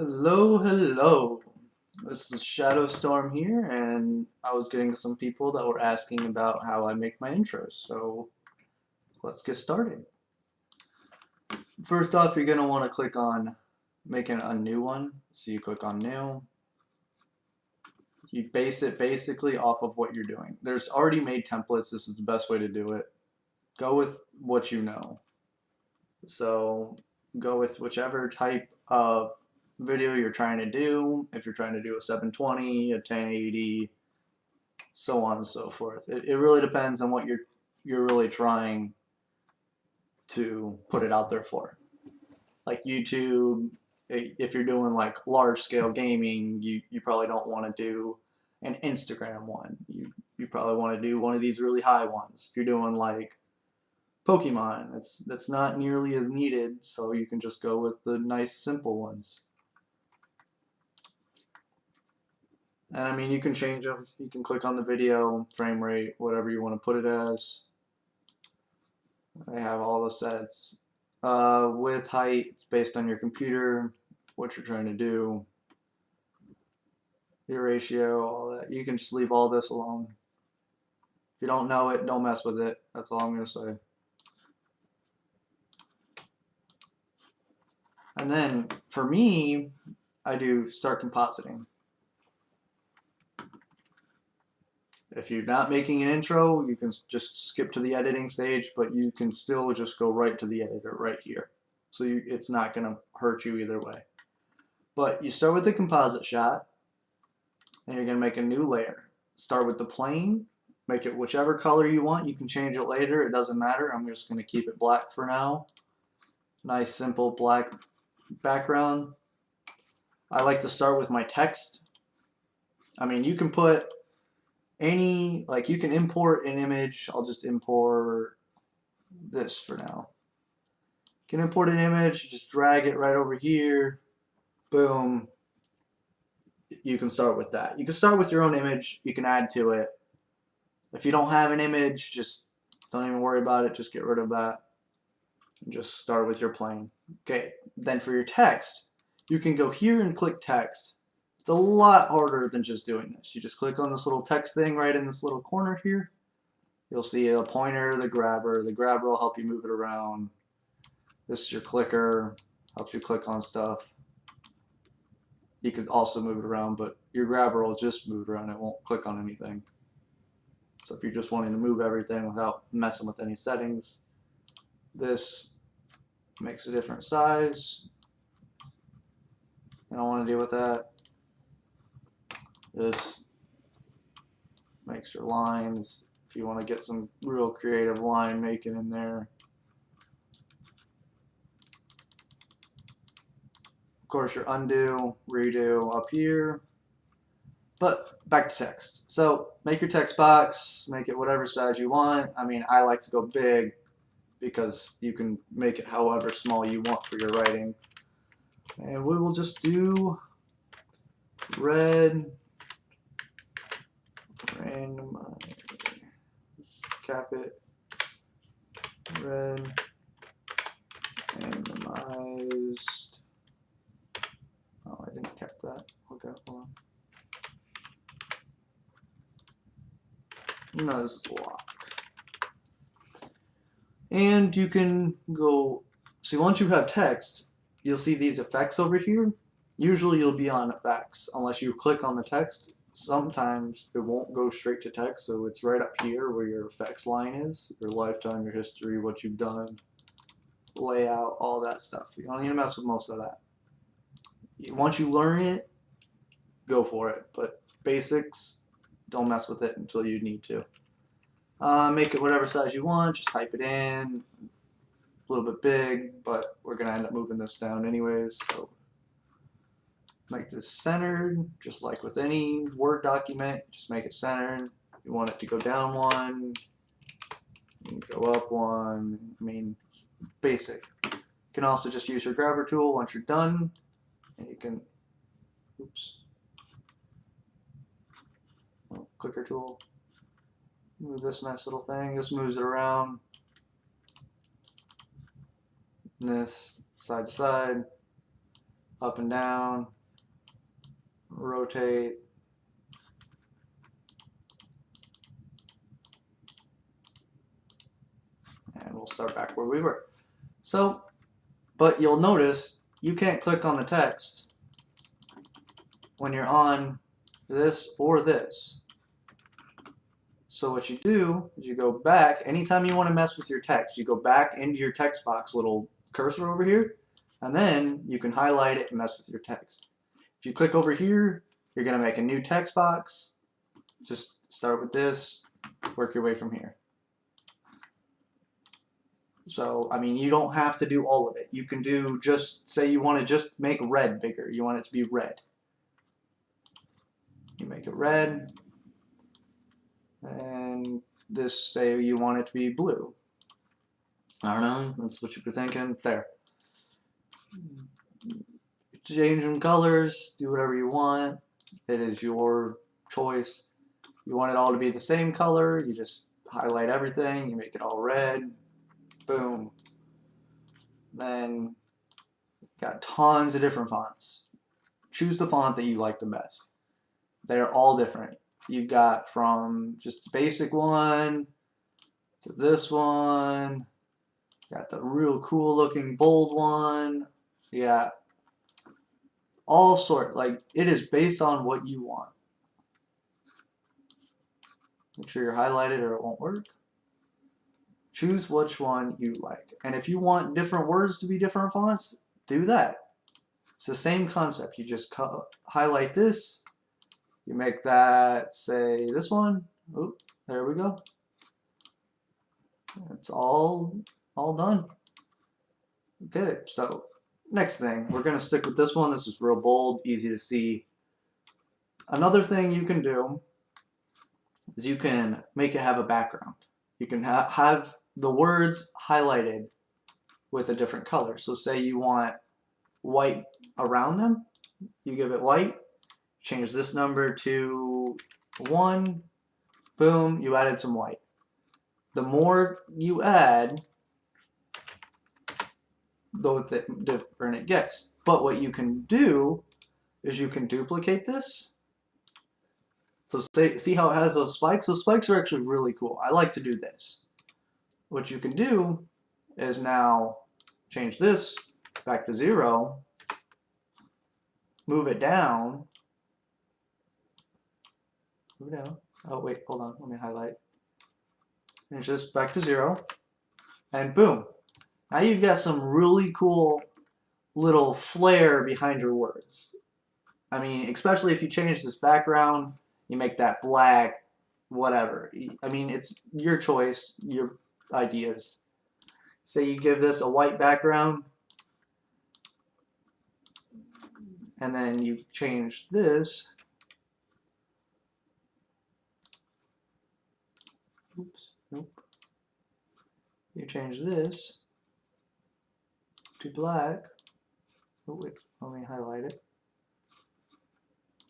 Hello, hello. This is Shadow Storm here, and I was getting some people that were asking about how I make my intros, so let's get started. First off, you're going to want to click on making a new one. So you click on new. You base it basically off of what you're doing. There's already made templates. This is the best way to do it. Go with what you know. So go with whichever type of video you're trying to do. If you're trying to do a 720, a 1080, so on and so forth. It really depends on what you're really trying to put it out there for. Like YouTube, if you're doing like large scale gaming, you probably don't want to do an Instagram one. You probably want to do one of these really high ones. If you're doing like Pokemon, that's not nearly as needed, so you can just go with the nice simple ones. And I mean, you can change them. You can click on the video, frame rate, whatever you want to put it as. I have all the sets. Width, height, it's based on your computer, what you're trying to do, your ratio, all that. You can just leave all this alone. If you don't know it, don't mess with it. That's all I'm going to say. And then, for me, I do start compositing. If you're not making an intro, you can just skip to the editing stage, but you can still just go right to the editor right here. So it's not going to hurt you either way. But you start with the composite shot, and you're going to make a new layer. Start with the plane, make it whichever color you want. You can change it later, it doesn't matter. I'm just going to keep it black for now. Nice, simple black background. I like to start with my text. I mean, you can put any, like you can import an image. I'll just import this for now. You can import an image, just drag it right over here, boom. You can start with that. You can start with your own image, you can add to it. If you don't have an image, just don't even worry about it, just get rid of that. And just start with your plane. Okay, then for your text, you can go here and click text. It's a lot harder than just doing this. You just click on this little text thing right in this little corner here. You'll see a pointer, the grabber. The grabber will help you move it around. This is your clicker, helps you click on stuff. You could also move it around, but your grabber will just move it around. It won't click on anything. So if you're just wanting to move everything without messing with any settings, this makes a different size. I don't want to deal with that. This makes your lines. If you want to get some real creative line making in there. Of course, your undo, redo up here. But back to text. So make your text box, make it whatever size you want. I mean, I like to go big because you can make it however small you want for your writing. And we will just do red, randomize, cap it, red, randomized. Oh, I didn't cap that. Okay, hold on. No, this is lock. And you can go, so once you have text, you'll see these effects over here. Usually you'll be on effects unless you click on the text. Sometimes it won't go straight to text, so it's right up here where your effects line is, your lifetime, your history, what you've done, layout, all that stuff. You don't need to mess with most of that. Once you learn it, go for it. But basics, don't mess with it until you need to. Make it whatever size you want, just type it in. A little bit big, but we're going to end up moving this down anyways, so make this centered, just like with any Word document, just make it centered. You want it to go down one, go up one. I mean, it's basic. You can also just use your grabber tool once you're done, and you can, clicker tool, move this nice little thing. This moves it around. This side to side. up and down, rotate. And we'll start back where we were. So, but you'll notice you can't click on the text when you're on this or this. So what you do is you go back, anytime you want to mess with your text, you go back into your text box, little cursor over here, and then you can highlight it and mess with your text. If you click over here, you're going to make a new text box. Just start with this, work your way from here. So, I mean, you don't have to do all of it. You can do just, say you want to just make red bigger. You want it to be red. You make it red. And this, say you want it to be blue. I don't know, that's what you were thinking. There. Change them colors, do whatever you want. It is your choice. You want it all to be the same color, you just highlight everything, you make it all red. Boom. Then got tons of different fonts. Choose the font that you like the best. They're all different. You've got from just the basic one to this one. Got the real cool looking bold one. You got all sort. Like, it is based on what you want. Make sure you're highlighted or it won't work. Choose which one you like. And if you want different words to be different fonts, do that. It's the same concept. You just highlight this. You make that, say, this one. Oop, there we go. It's all done. Okay, so next thing, we're going to stick with this one. This is real bold, easy to see. Another thing you can do is you can make it have a background. You can have the words highlighted with a different color. So say you want white around them, you give it white, change this number to 1, boom, you added some white. The more you add, the different it gets. But what you can do is you can duplicate this. So see how it has those spikes? Those spikes are actually really cool. I like to do this. What you can do is now change this back to 0, move it down, move it down. Oh wait, hold on, let me highlight. Change this back to 0, and boom. Now you've got some really cool little flair behind your words. I mean, especially if you change this background, you make that black, whatever. I mean, it's your choice, your ideas. Say you give this a white background, and then you change this. Oops, nope. You change this to black. Oh wait, let me highlight it.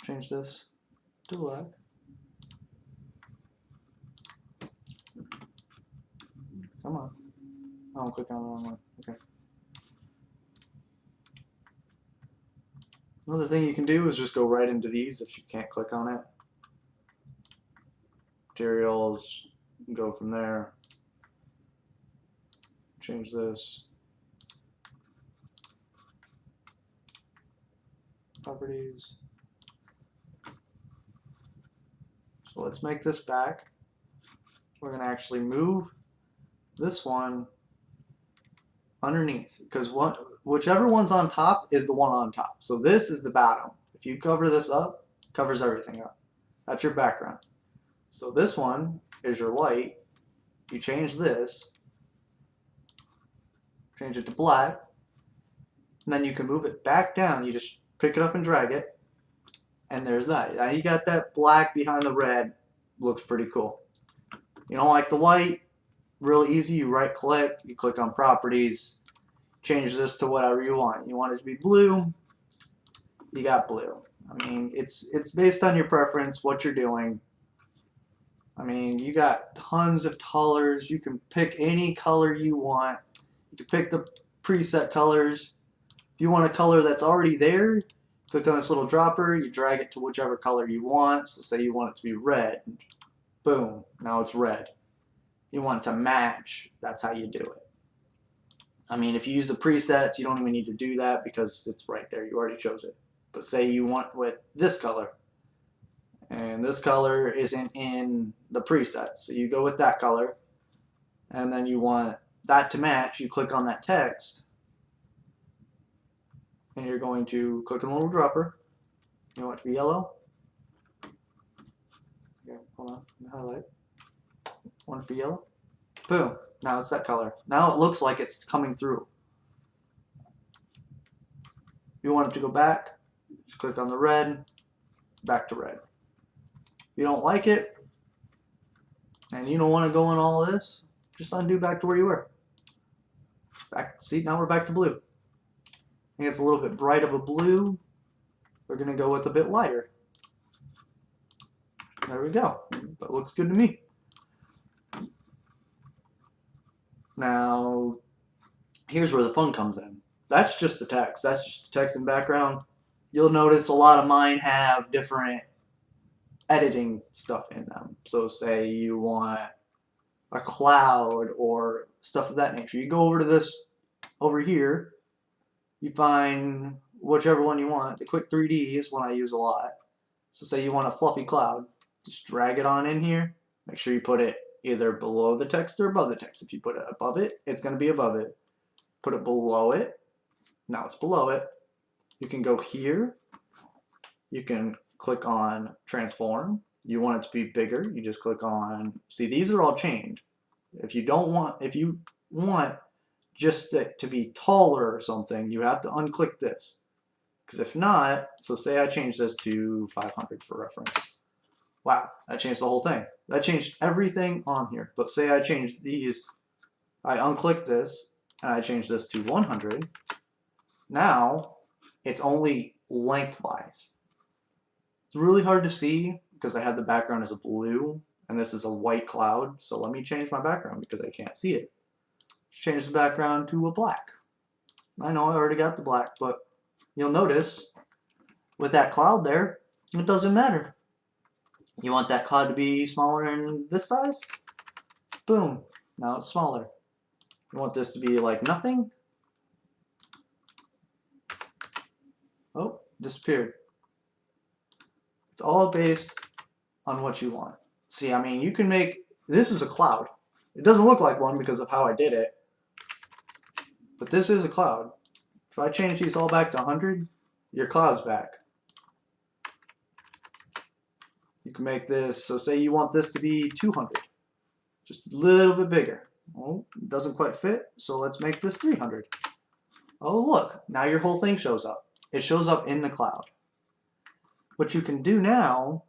Change this to black. Come on. Oh, I'm clicking on the wrong one. Okay. Another thing you can do is just go right into these if you can't click on it. Materials, go from there. Change this. Properties. So let's make this back. We're going to actually move this one underneath, because whichever one's on top is the one on top. So this is the bottom. If you cover this up, it covers everything up. That's your background. So this one is your white. You change this, change it to black, and then you can move it back down. You just pick it up and drag it, and there's that. Now you got that black behind the red. Looks pretty cool. You don't like the white? Real easy. You right click, you click on properties, change this to whatever you want. You want it to be blue, you got blue. I mean, it's based on your preference, what you're doing. I mean, you got tons of colors. You can pick any color you want. You can pick the preset colors. If you want a color that's already there, click on this little dropper, you drag it to whichever color you want. So say you want it to be red. Boom, now it's red. You want it to match, that's how you do it. I mean, if you use the presets, you don't even need to do that because it's right there. You already chose it. But say you want with this color, and this color isn't in the presets. So you go with that color, and then you want that to match. You click on that text, and you're going to click on the little dropper. You want it to be yellow. Okay, hold on, highlight. Want it to be yellow. Boom. Now it's that color. Now it looks like it's coming through. You want it to go back, just click on the red, back to red. If you don't like it, and you don't want to go in all of this, just undo back to where you were. Back, see, now we're back to blue. I think it's a little bit bright of a blue. We're going to go with a bit lighter. There we go. That looks good to me. Now, here's where the fun comes in. That's just the text. That's just the text and background. You'll notice a lot of mine have different editing stuff in them. So say you want a cloud or stuff of that nature. You go over to this over here. You find whichever one you want. The quick 3D is one I use a lot. So say you want a fluffy cloud. Just drag it on in here. Make sure you put it either below the text or above the text. If you put it above it, it's going to be above it. Put it below it. Now it's below it. You can go here. You can click on transform. You want it to be bigger. You just click on, see, these are all chained. If you want just it to be taller or something, you have to unclick this. Because if not, so say I change this to 500 for reference. Wow, that changed the whole thing. That changed everything on here. But say I change these, I unclick this, and I change this to 100. Now, it's only lengthwise. It's really hard to see because I have the background as a blue, and this is a white cloud. So let me change my background because I can't see it. Change the background to a black. I know I already got the black, but you'll notice with that cloud there, it doesn't matter. You want that cloud to be smaller in this size? Boom. Now it's smaller. You want this to be like nothing? Oh, disappeared. It's all based on what you want. See, I mean, you can make, this is a cloud. It doesn't look like one because of how I did it, but this is a cloud. If I change these all back to 100, your cloud's back. You can make this, so say you want this to be 200, just a little bit bigger. Oh, it doesn't quite fit, so let's make this 300. Oh, look, now your whole thing shows up. It shows up in the cloud. What you can do now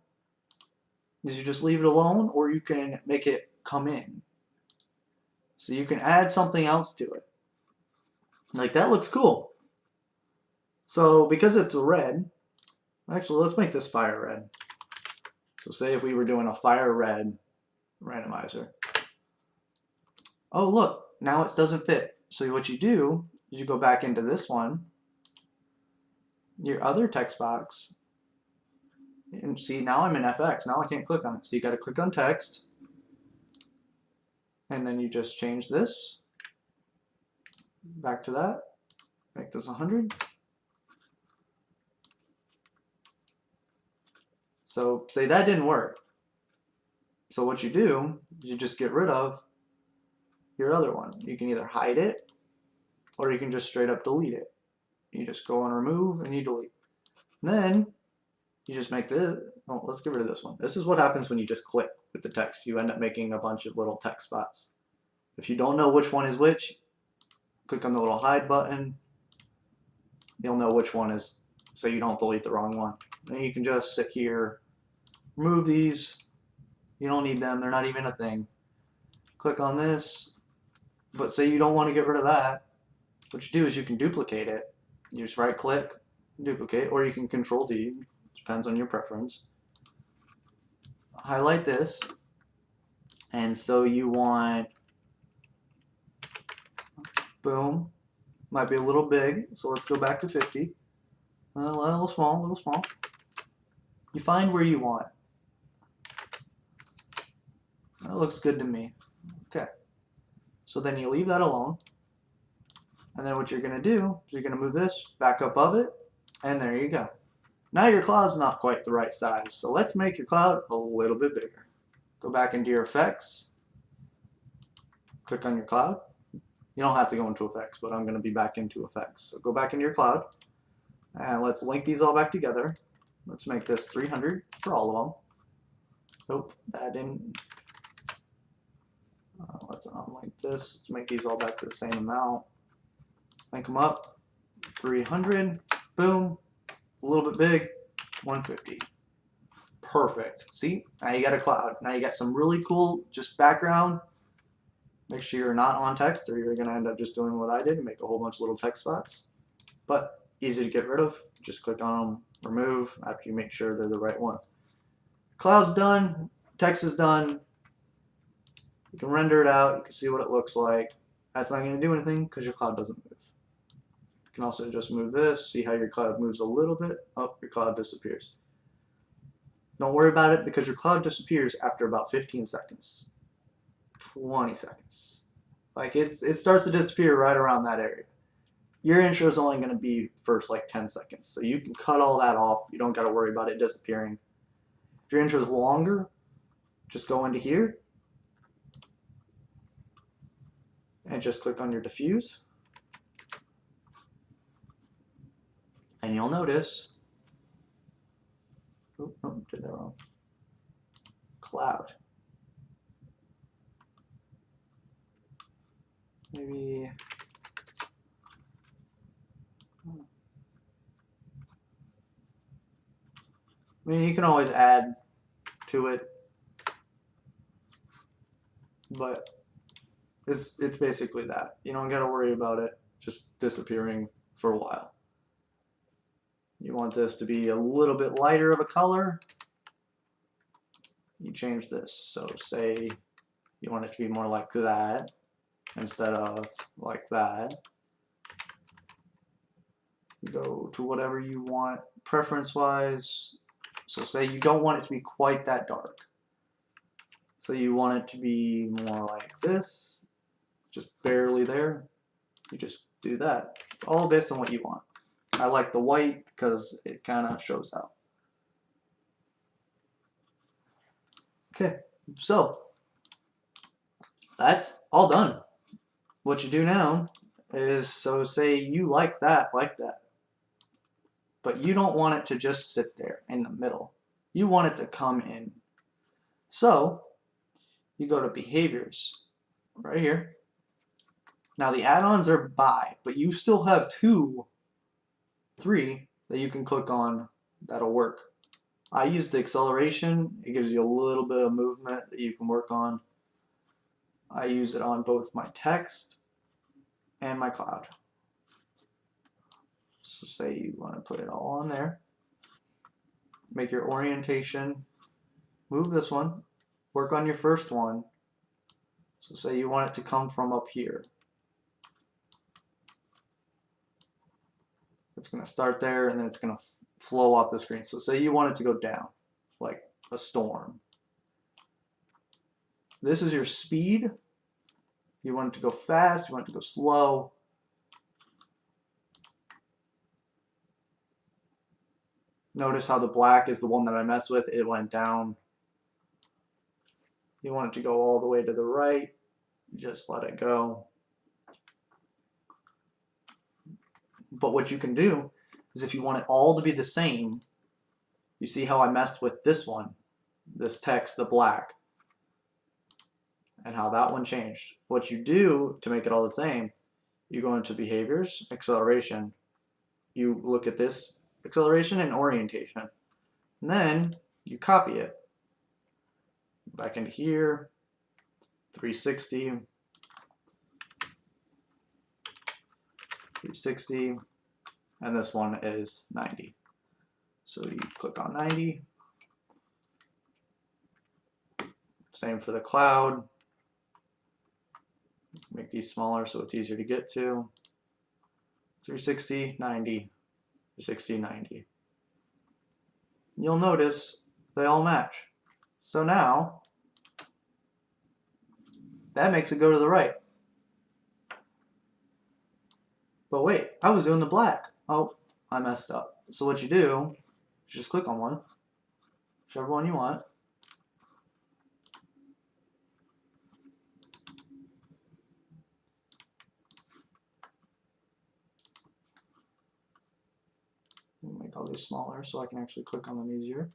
is you just leave it alone, or you can make it come in. So you can add something else to it. Like, that looks cool. So because it's a red, actually let's make this fire red. So say if we were doing a fire red randomizer. Oh look, now it doesn't fit. So what you do is you go back into this one, your other text box, and see, now I'm in FX. Now I can't click on it. So you got to click on text, and then you just change this back to that. Make this 100. So say that didn't work. So what you do is you just get rid of your other one. You can either hide it, or you can just straight up delete it. You just go on remove and you delete. And then you just make this. Oh, let's get rid of this one. This is what happens when you just click with the text. You end up making a bunch of little text spots. If you don't know which one is which, click on the little hide button. You'll know which one is, so you don't delete the wrong one. Then you can just sit here, remove these. You don't need them. They're not even a thing. Click on this. But say you don't want to get rid of that. What you do is you can duplicate it. You just right click, duplicate, or you can control D. Depends on your preference. Highlight this. And so you want, boom. Might be a little big, so let's go back to 50. A little small, a little small. You find where you want it. That looks good to me. Okay. So then you leave that alone. And then what you're going to do is you're going to move this back up above it. And there you go. Now your cloud's not quite the right size. So let's make your cloud a little bit bigger. Go back into your effects. Click on your cloud. You don't have to go into effects, but I'm going to be back into effects. So go back into your cloud. And let's link these all back together. Let's make this 300 for all of them. Nope, that didn't. Let's unlink this to make these all back to the same amount. Link them up. 300. Boom. A little bit big. 150. Perfect. See? Now you got a cloud. Now you got some really cool just background. Make sure you're not on text or you're going to end up just doing what I did and make a whole bunch of little text spots. But easy to get rid of. Just click on them, remove after you make sure they're the right ones. Cloud's done. Text is done. You can render it out. You can see what it looks like. That's not going to do anything because your cloud doesn't move. You can also just move this. See how your cloud moves a little bit. Oh, your cloud disappears. Don't worry about it because your cloud disappears after about 15 seconds. 20 seconds. Like it starts to disappear right around that area. Your intro is only going to be first like 10 seconds. So you can cut all that off. You don't got to worry about it disappearing. If your intro is longer, just go into here and just click on your diffuse. And you'll notice, oh, did that wrong. Cloud. Maybe, I mean, you can always add to it, but it's basically that. You don't got to worry about it just disappearing for a while. You want this to be a little bit lighter of a color. You change this. So say you want it to be more like that instead of like that. You go to whatever you want preference-wise. So say you don't want it to be quite that dark. So you want it to be more like this, just barely there. You just do that. It's all based on what you want. I like the white because it kind of shows out. Okay, so that's all done. What you do now is, so say you like that, but you don't want it to just sit there in the middle. You want it to come in. So you go to behaviors right here. Now the add-ons are by, but you still have 2, 3 that you can click on that'll work. I use the acceleration. It gives you a little bit of movement that you can work on. I use it on both my text and my cloud. So say you want to put it all on there. Make your orientation. Move this one. Work on your first one. So say you want it to come from up here. It's going to start there and then it's going to flow off the screen. So say you want it to go down, like a storm. This is your speed. You want it to go fast, you want it to go slow. Notice how the black is the one that I mess with. It went down. You want it to go all the way to the right. Just let it go. But what you can do is if you want it all to be the same, you see how I messed with this one, this text, the black, and how that one changed. What you do to make it all the same, you go into behaviors, acceleration, you look at this acceleration and orientation, and then you copy it back into here, 360, 360, and this one is 90. So you click on 90. Same for the cloud. Make these smaller so it's easier to get to. 360, 90, 360, 90. You'll notice they all match. So now, that makes it go to the right. But wait, I was doing the black. Oh, I messed up. So what you do, is just click on one, whichever one you want. Make all these smaller so I can actually click on them easier.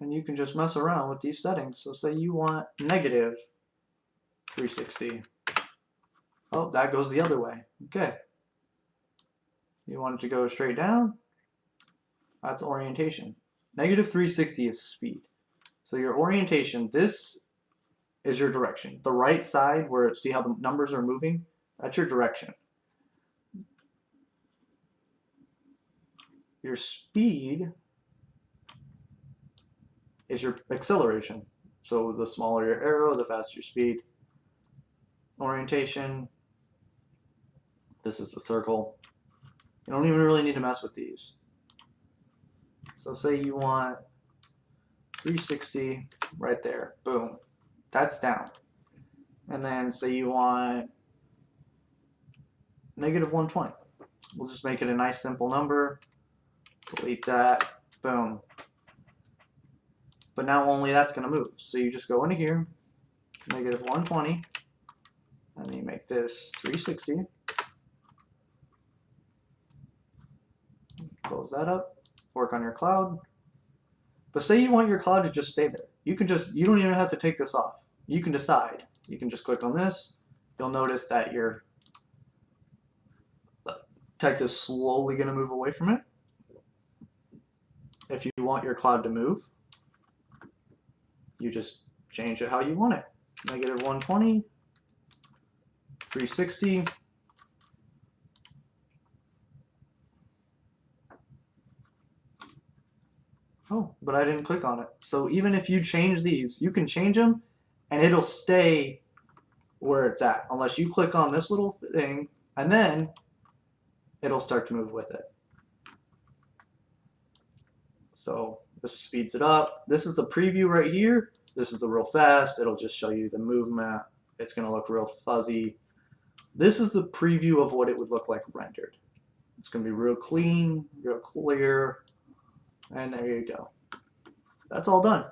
And you can just mess around with these settings. So say you want negative 360. Oh, that goes the other way. Okay. You want it to go straight down? That's orientation. Negative 360 is speed. So your orientation, this is your direction. The right side, where see how the numbers are moving, that's your direction. Your speed is your acceleration. So the smaller your arrow, the faster your speed. Orientation, this is the circle. You don't even really need to mess with these. So say you want 360 right there, boom, that's down. And then say you want negative 120. We'll just make it a nice simple number, delete that, boom. But now only that's gonna move. So you just go into here, negative 120, and then you make this 360. Close that up, work on your cloud. But say you want your cloud to just stay there. You don't even have to take this off. You can decide. You can just click on this. You'll notice that your text is slowly gonna move away from it. If you want your cloud to move, you just change it how you want it. Negative 120, 360. Oh, but I didn't click on it. So even if you change these, you can change them and it'll stay where it's at unless you click on this little thing and then it'll start to move with it. So this speeds it up. This is the preview right here. This is the real fast. It'll just show you the movement. It's going to look real fuzzy. This is the preview of what it would look like rendered. It's going to be real clean, real clear, and there you go. That's all done.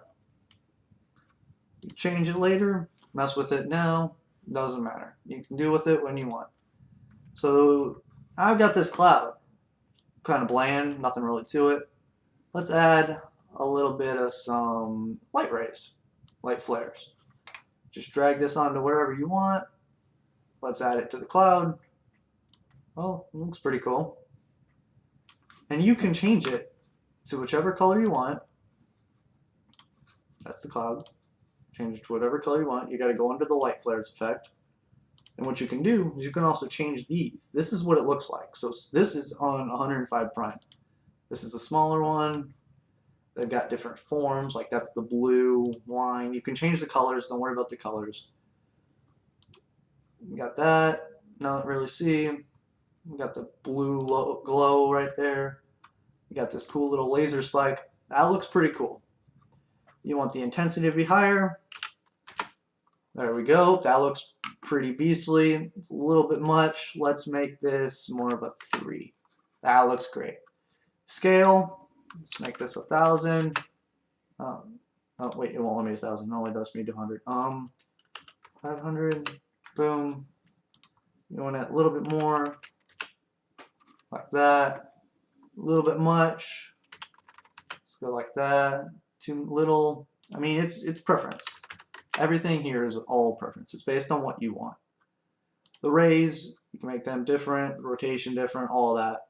You change it later, mess with it now, doesn't matter. You can do with it when you want. So I've got this cloud, kind of bland, nothing really to it. Let's add a little bit of some light rays, light flares. Just drag this onto wherever you want. Let's add it to the cloud. Oh, it looks pretty cool. And you can change it to whichever color you want. That's the cloud. Change it to whatever color you want. You got to go under the light flares effect. And what you can do is you can also change these. This is what it looks like. So this is on 105 prime. This is a smaller one. They've got different forms, like that's the blue line. You can change the colors, don't worry about the colors. We got that, not really see. We got the blue glow right there. We got this cool little laser spike. That looks pretty cool. You want the intensity to be higher. There we go, that looks pretty beastly. It's a little bit much. Let's make this more of a 3. That looks great. Scale, let's make this 1,000. Oh wait, it won't let me 1,000. No, it does me 200. 500. Boom. You want it a little bit more, like that. A little bit much. Let's go like that. Too little. I mean, it's preference. Everything here is all preference. It's based on what you want. The rays, you can make them different. Rotation different. All that.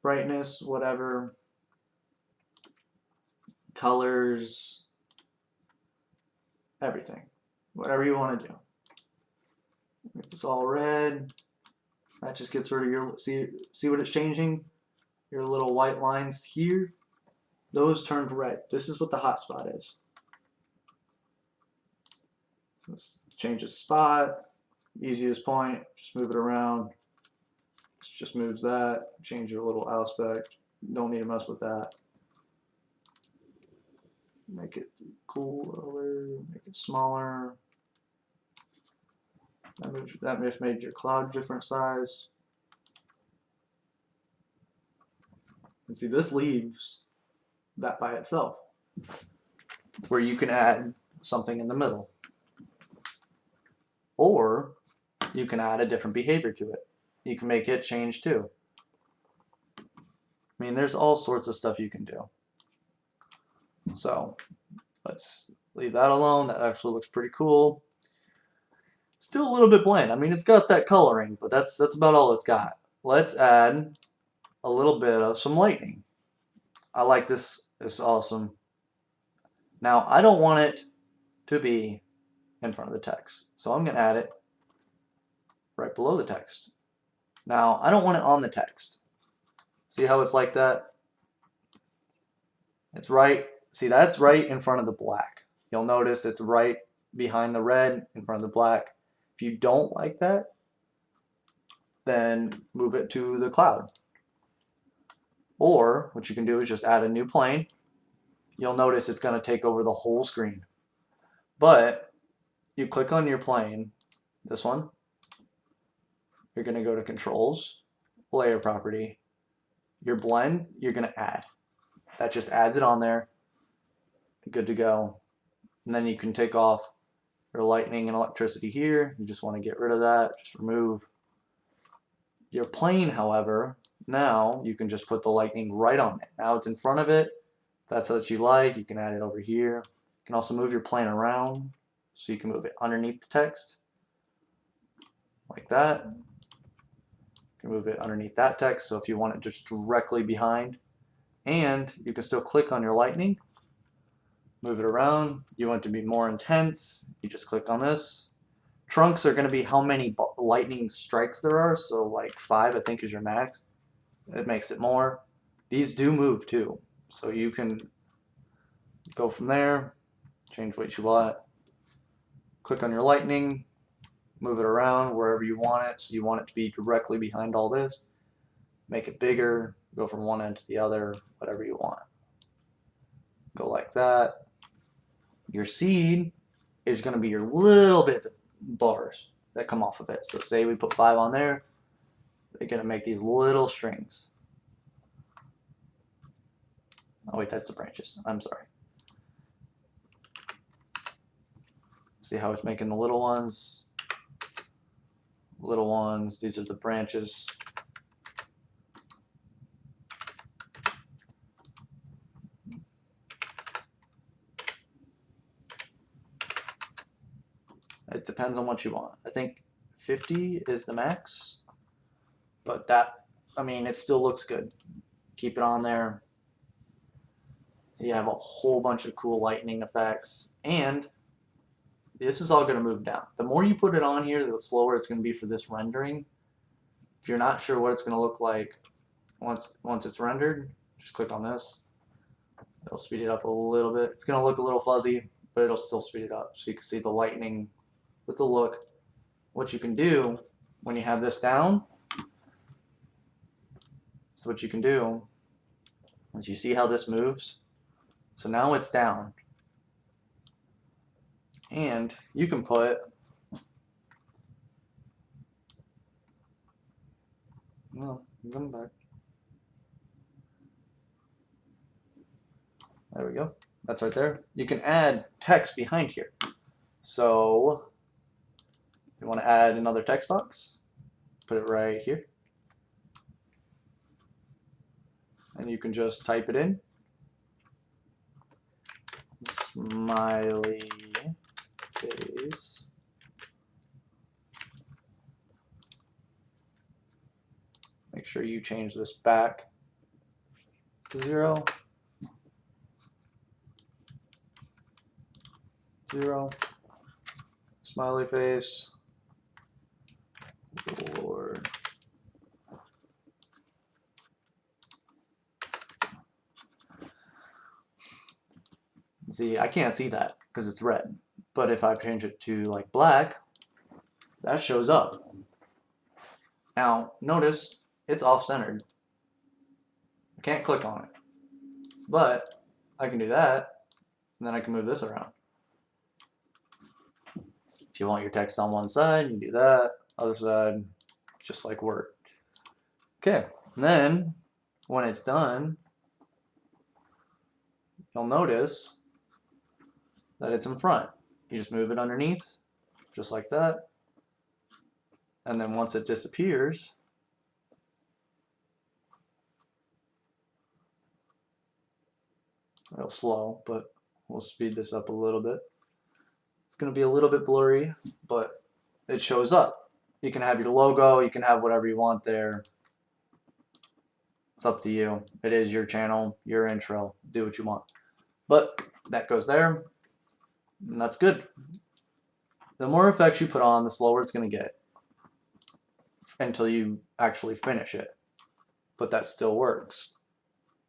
Brightness, whatever. Colors, everything. Whatever you want to do. Make this all red. That just gets rid of your, see what it's changing? Your little white lines here. Those turned red. This is what the hotspot is. Let's change its spot. Easiest point, just move it around. This just moves that. Change your little aspect. Don't need to mess with that. Make it cooler, make it smaller. That just made your cloud different size. And see, this leaves that by itself, where you can add something in the middle. Or you can add a different behavior to it. You can make it change too. I mean, there's all sorts of stuff you can do. So let's leave that alone. That actually looks pretty cool. Still a little bit bland. I mean, it's got that coloring, but that's about all it's got. Let's add a little bit of some lightning. I like this. It's awesome. Now, I don't want it to be in front of the text, so I'm going to add it right below the text. Now, I don't want it on the text. See how it's like that? It's right. See, that's right in front of the black. You'll notice it's right behind the red in front of the black. If you don't like that, then move it to the cloud. Or what you can do is just add a new plane. You'll notice it's going to take over the whole screen. But you click on your plane, this one. You're going to go to Controls, Layer Property. Your blend, you're going to add. That just adds it on there. Good to go. And then you can take off your lightning and electricity here. You just want to get rid of that. Just remove. Your plane, however, now you can just put the lightning right on it. Now it's in front of it. That's what you like. You can add it over here. You can also move your plane around. So you can move it underneath the text. Like that. You can move it underneath that text. So if you want it just directly behind. And you can still click on your lightning. Move it around. You want it to be more intense. You just click on this. Trunks are going to be how many lightning strikes there are. So like 5, I think, is your max. It makes it more. These do move too. So you can go from there, change what you want. Click on your lightning, move it around wherever you want it. So you want it to be directly behind all this. Make it bigger, go from one end to the other, whatever you want. Go like that. Your seed is going to be your little bit bars that come off of it. So say we put 5 on there, they're going to make these little strings. Oh wait, that's the branches. I'm sorry. See how it's making the little ones? Little ones, these are the branches. It depends on what you want. I think 50 is the max, but that, I mean, it still looks good. Keep it on there. You have a whole bunch of cool lightning effects, and this is all going to move down. The more you put it on here, the slower it's going to be for this rendering. If you're not sure what it's going to look like once it's rendered, just click on this. It'll speed it up a little bit. It's going to look a little fuzzy, but it'll still speed it up. So you can see the lightning with the look. What you can do when you have this down, so what you can do is you see how this moves. So now it's down. And you can put, no, I'm going back. There we go. That's right there. You can add text behind here. So you want to add another text box, put it right here. And you can just type it in. Smiley face. Make sure you change this back to 0. 0. Smiley face. Lord. See, I can't see that because it's red, But if I change it to like black, that shows up. Now, notice it's off-centered. I can't click on it. But I can do that, and then I can move this around. If you want your text on one side, you do that. Other side, just like Word. Okay, and then when it's done, you'll notice that it's in front. You just move it underneath, just like that. And then once it disappears, real slow, but we'll speed this up a little bit. It's going to be a little bit blurry, but it shows up. You can have your logo, you can have whatever you want there. It's up to you. It is your channel, your intro. Do what you want. But that goes there, and that's good. The more effects you put on, the slower it's going to get until you actually finish it. But that still works.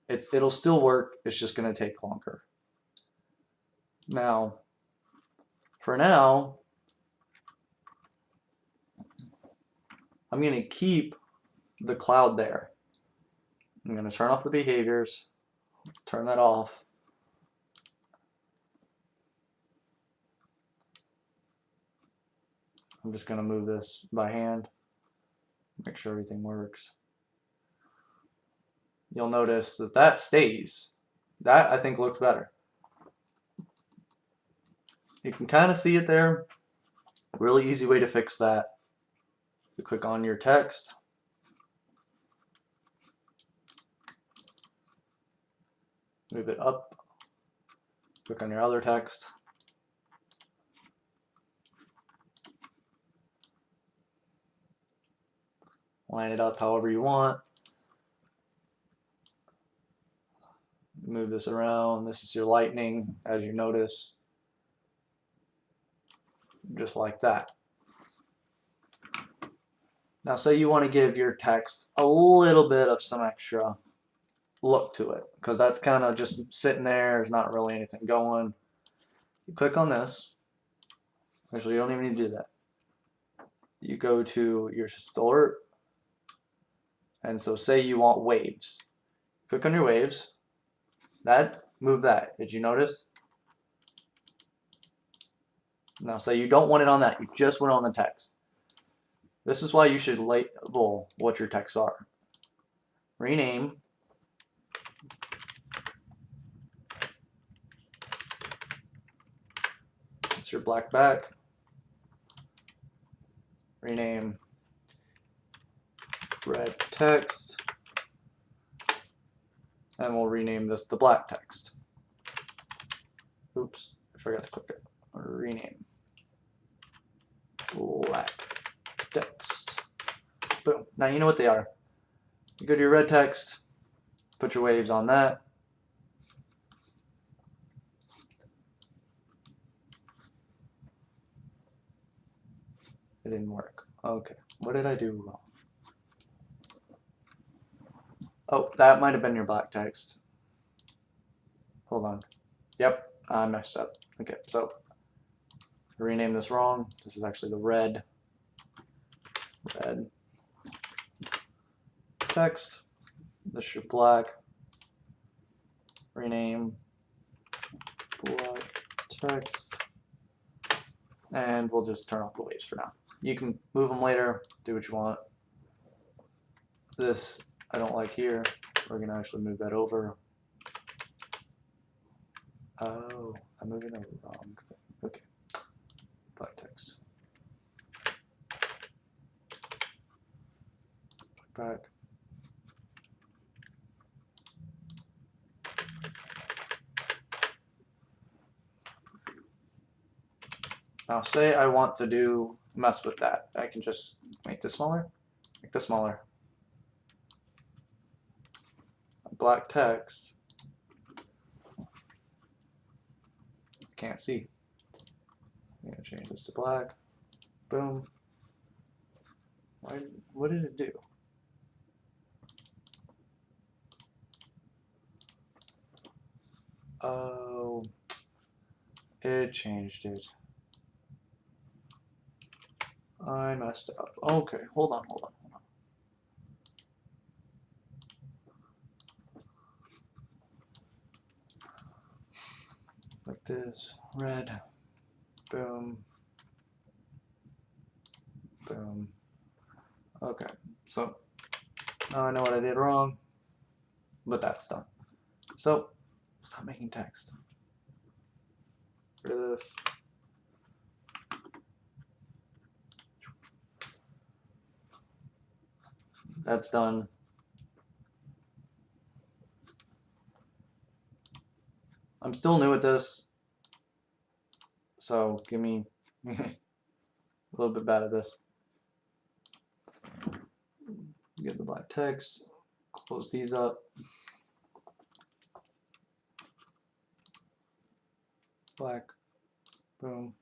It'll still work, it's just going to take longer. Now, for now, I'm going to keep the cloud there. I'm going to turn off the behaviors, turn that off. I'm just going to move this by hand, make sure everything works. You'll notice that that stays. That I think looks better. You can kind of see it there. Really easy way to fix that. You click on your text. Move it up. Click on your other text. Line it up however you want. Move this around. This is your lightning, as you notice. Just like that. Now say you want to give your text a little bit of some extra look to it, because that's kind of just sitting there, there's not really anything going. You click on this. Actually, you don't even need to do that. You go to your store, and so say you want waves. Click on your waves. Move that. Did you notice? Now say you don't want it on that, you just want it on the text. This is why you should label what your texts are. Rename. It's your black back. Rename red text. And we'll rename this the black text. Oops, I forgot to click it. Rename black text. Boom. Now you know what they are. You go to your red text, put your waves on that. It didn't work. Okay, what did I do wrong? Oh, that might have been your black text. Hold on. Yep, I messed up. Okay, so I renamed this wrong. This is actually the red text. This is your black. Rename black text. And we'll just turn off the waves for now. You can move them later, do what you want. This I don't like here. We're going to actually move that over. Oh, I'm moving the wrong thing. Okay. Black text. Back. Now say I want to mess with that. I can just make this smaller, make this smaller. Black text. Can't see. I'm gonna change this to black. Boom. What did it do? Oh, it changed it. I messed up. Okay, hold on. Like this, red, boom, boom. Okay, so now I know what I did wrong, but that's done. So, stop making text. Rid of this. That's done. I'm still new at this, so give me a little bit bad at this. Get the black text, close these up. Black, boom.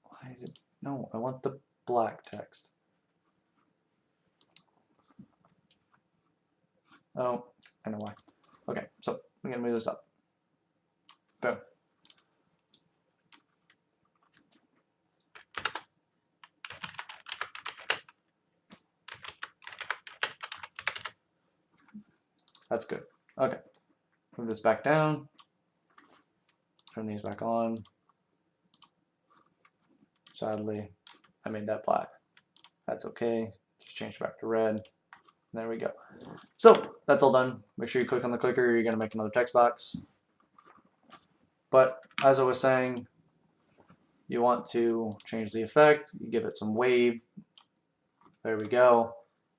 Why is it? No, I want the black text. Oh, I know why. Okay, so I'm gonna move this up. Boom. That's good. Okay, move this back down. Turn these back on. Sadly, I made that black. That's okay. Just change back to red. There we go. So that's all done. Make sure you click on the clicker. You're gonna make another text box. But as I was saying, you want to change the effect. You give it some wave. There we go.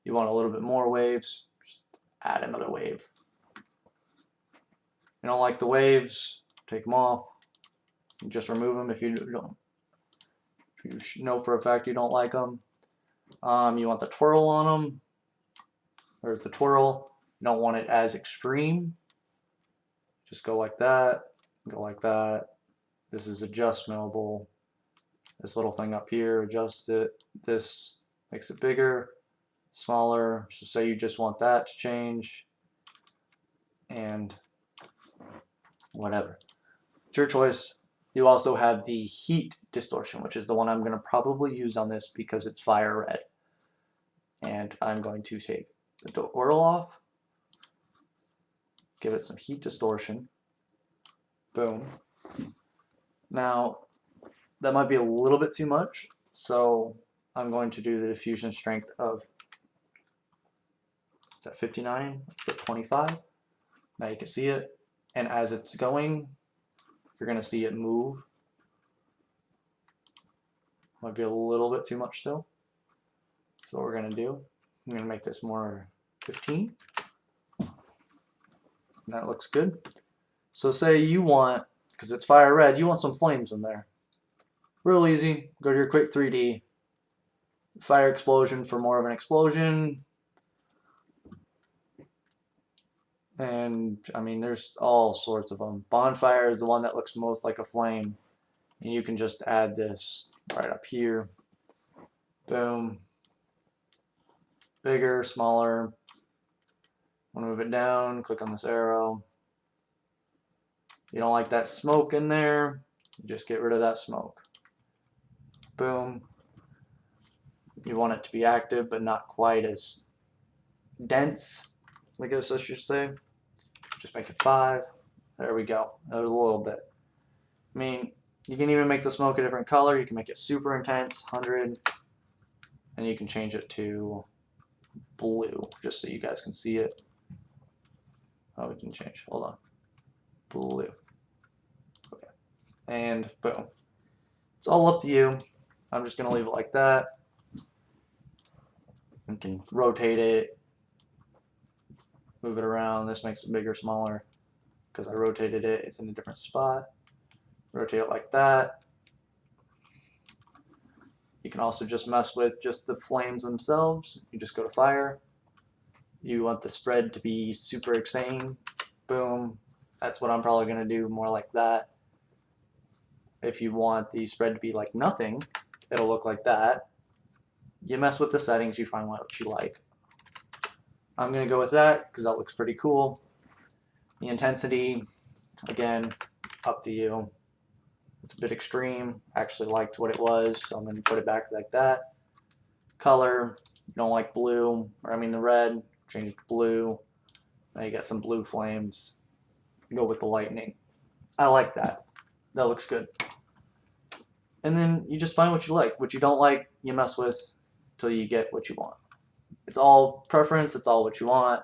You want a little bit more waves. Just add another wave. You don't like the waves, take them off. You just remove them if you don't. If you know for a fact you don't like them. You want the twirl on them. There's the twirl. You don't want it as extreme. Just go like that. Go like that. This is adjustable. This little thing up here, adjust it. This makes it bigger, smaller. So say you just want that to change. And whatever. It's your choice. You also have the heat distortion, which is the one I'm going to probably use on this because it's fire red. And I'm going to take the twirl off, give it some heat distortion. Boom. Now, that might be a little bit too much, so I'm going to do the diffusion strength of, is that 59? Let's put 25. Now you can see it, and as it's going, you're going to see it move. Might be a little bit too much still. So what we're going to do, I'm going to make this more 15. And that looks good. So say you want, because it's fire red, you want some flames in there. Real easy, go to your quick 3D, fire explosion for more of an explosion. And I mean, there's all sorts of them. Bonfire is the one that looks most like a flame. And you can just add this right up here. Boom. Bigger, smaller. Want to move it down, click on this arrow. You don't like that smoke in there, just get rid of that smoke. Boom. You want it to be active, but not quite as dense, I guess I should say. Just make it 5. There we go. That was a little bit. I mean, you can even make the smoke a different color. You can make it super intense, 100, and you can change it to blue, just so you guys can see it. Oh, we can change. Hold on. Blue. Okay. And boom. It's all up to you. I'm just going to leave it like that. You can rotate it, move it around. This makes it bigger, smaller. Because I rotated it, it's in a different spot. Rotate it like that. You can also just mess with just the flames themselves. You just go to fire. You want the spread to be super insane. Boom. That's what I'm probably going to do, more like that. If you want the spread to be like nothing, it'll look like that. You mess with the settings, you find what you like. I'm going to go with that because that looks pretty cool. The intensity, again, up to you. It's a bit extreme. I actually liked what it was, so I'm going to put it back like that. Color, you don't like blue, or I mean the red, change it to blue. Now you got some blue flames. Go with the lightning. I like that. That looks good. And then you just find what you like. What you don't like, you mess with till you get what you want. It's all preference. It's all what you want.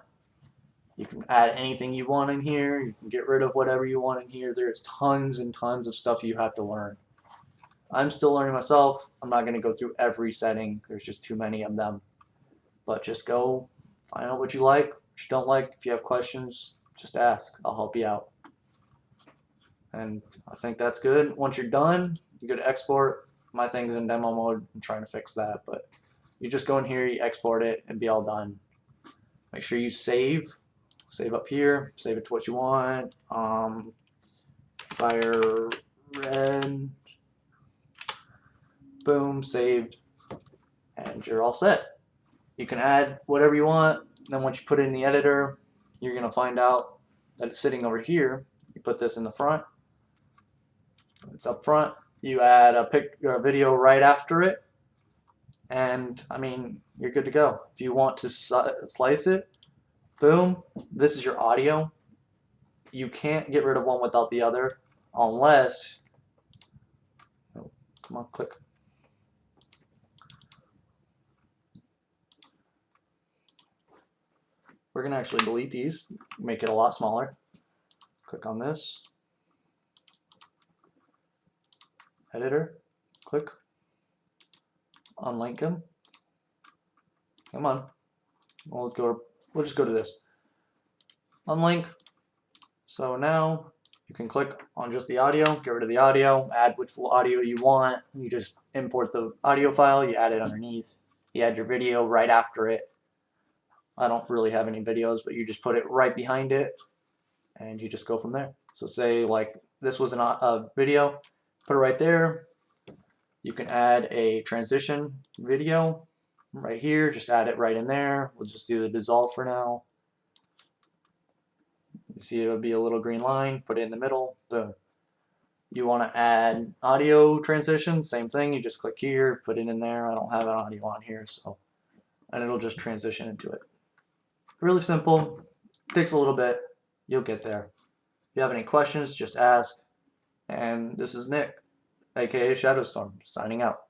You can add anything you want in here. You can get rid of whatever you want in here. There's tons and tons of stuff you have to learn. I'm still learning myself. I'm not going to go through every setting. There's just too many of them. But just go find out what you like, what you don't like. If you have questions, just ask. I'll help you out. And I think that's good. Once you're done, you go to export. My thing's in demo mode. I'm trying to fix that, but you just go in here, you export it, and be all done. Make sure you save. Save up here. Save it to what you want. Fire red. Boom, saved. And you're all set. You can add whatever you want. Then once you put it in the editor, you're going to find out that it's sitting over here. You put this in the front. It's up front. You add a video right after it, and I mean, you're good to go. If you want to slice it, boom, this is your audio. You can't get rid of one without the other unless, oh, come on, click. We're going to actually delete these, make it a lot smaller. Click on this. Editor, click, unlink them. Come on, we'll just go to this. Unlink. So now you can click on just the audio, get rid of the audio, add which audio you want. You just import the audio file, you add it underneath. You add your video right after it. I don't really have any videos, but you just put it right behind it, and you just go from there. So say like this was a video. Put it right there. You can add a transition video right here. Just add it right in there. We'll just do the dissolve for now. You see it would be a little green line. Put it in the middle. Boom. You want to add audio transition. Same thing. You just click here. Put it in there. I don't have an audio on here, so and it'll just transition into it. Really simple. Takes a little bit. You'll get there. If you have any questions, just ask. And this is Nick, aka Shadowstorm, signing out.